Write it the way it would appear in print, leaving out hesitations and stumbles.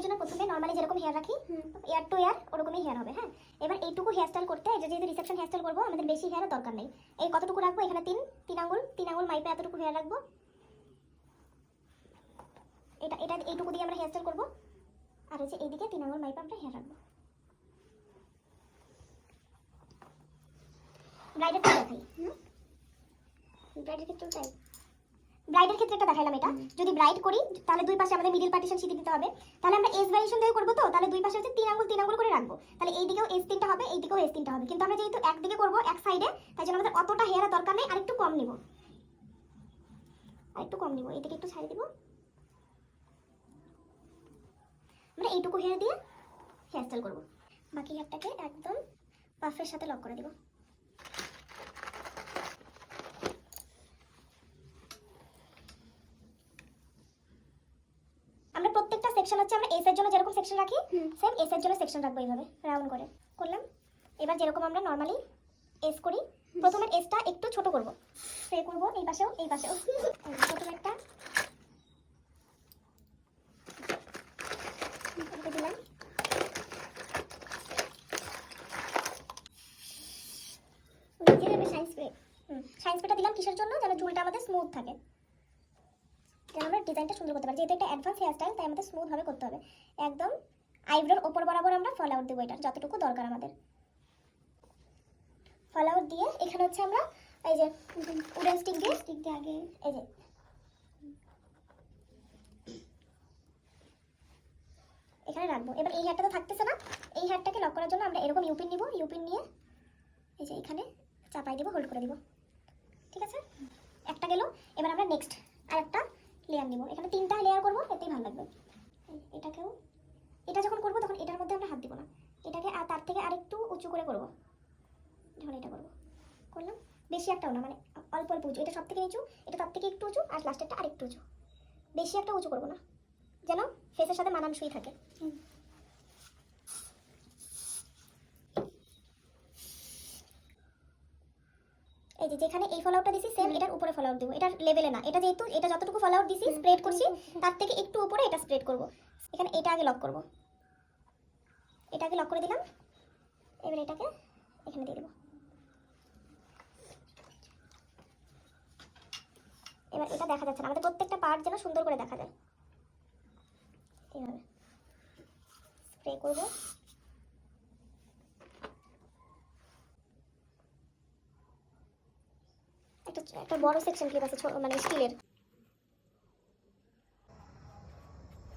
জন্য প্রথমে নরমালি যেরকম হেয়ার রাখি এয়ার টু এয়ার ওরকমই হেয়ার হবে। হ্যাঁ, এবার এইটুকু হেয়ার স্টাইল করতে, যেহেতু রিসেপশন হেয়ার স্টাইল করবো, আমাদের বেশি হেয়ারের দরকার নেই। এই কতটুকু রাখবো, এখানে তিন আঙুল মাইপে এতটুকু হেয়ার রাখবো। এটা এটা এইটুকু দিয়ে আমরা হেয়ার স্টাইল করবো। আর হচ্ছে এইদিকে 3 আঙুল মাইপে আমরা হেয়ার রাখবো। ব্রাইডের তো দেখাই। ব্রাইডের ক্ষেত্রে তাই, ব্রাইডের ক্ষেত্রে একটা দেখাইলাম। এটা যদি ব্রাইড করি তাহলে দুই পাশে আমাদের মিডিল পার্টিশন শিখে দিতে হবে। তাহলে আমরা এস ভ্যারিয়েশন দিয়ে করবো, তো তাহলে দুই পাশে হচ্ছে 3 আঙুল করে রাখবো। তাহলে এই দিকেও এস 3টা হবে, এই দিকেও এস 3টা হবে। কিন্তু আমরা যেহেতু একদিকে করবো এক সাইডে, তাই জন্য আমাদের অতটা হেয়ারের দরকার নেই। আরেকটু কম নিব, এইদিকে একটু ছাড়িয়ে দিব। আমরা এইটুকু হেয়ার দিয়ে হেয়ার স্টাইল করবো। বাকি হেয়ারটাকে একদম পাফের সাথে লক করে দিব। আমরা প্রত্যেকটা সেকশন হচ্ছে আমরা এস এর জন্য যেরকম সেকশন রাখি, সেম এস এর জন্য সেকশন রাখবো। এইভাবে রাউন্ড করে করলাম। এবার যেরকম আমরা নরমালি এস করি, প্রথমে এসটা একটু ছোট করব, স্প্রে করব এই পাশেও প্রথমে একটা দিলাম। শাইন স্প্রেটা দিলাম কিসের জন্য, যেন চুলটা আমাদের স্মুথ থাকে, যেন আমরা ডিজাইনটা সুন্দর করতে পারি। যেহেতু এটা অ্যাডভান্স হেয়ার স্টাইল, তাই আমাদের স্মুথ ভাবে করতে হবে। একদম আইব্রোর ওপর বরাবর আমরা ফল আউট দেবো, এটার যতটুকু দরকার আমাদের। ফল আউট দিয়ে এখানে হচ্ছে আমরা এই যে উডেন স্টিক দিয়ে আগে এই যে এখানে রাখবো। এবার এই হেয়ারটা তো থাকতেছে না, এই হেয়ারটাকে লক করার জন্য আমরা এরকম ইউপিন নিব। ইউপিন নিয়ে এই যে এখানে চাপাই দিব, হোল্ড করে দিব। ঠিক আছে, একটা গেল। এবার আমরা নেক্সট আরেকটা লেয়ার নিব। এখানে 3টা লেয়ার করবো, এতেই ভালো লাগবে। এটাকেও, এটা যখন করবো তখন এটার মধ্যে আমরা হাত দিব না, এটাকে আর তার থেকে আরেকটু উঁচু করে করবো। যখন এটা করবো, করলাম বেশি একটাও না, মানে অল্প অল্প উঁচু। এটা সব থেকে নিচু, এটা তার থেকে একটু উঁচু, আর লাস্টেরটা আরেকটু উঁচু। বেশি একটা উঁচু করবো না, যেন ফেসের সাথে মানানসই থাকে। এই যে যেখানে এই ফল আউটটা দিছি, সেম এটার উপরে ফল আউট দেবো। এটার লেভেলে না, এটা যেহেতু এটা যতটুকু ফল আউট দিছি স্প্রেড করছি, তার থেকে একটু উপরে এটা স্প্রেড করব। এখানে এটা আগে লক করব, এটা আগে লক করে দিলাম। এবার এটাকে এখানে দিয়ে দেবো। এবার এটা দেখা যাচ্ছে না, আমাদের প্রত্যেকটা পার্ট যেন সুন্দর করে দেখা যায়। এইভাবে স্প্রে করব। একটা বড় সেকশন ক্লিপ আছে, মানে স্টিলের।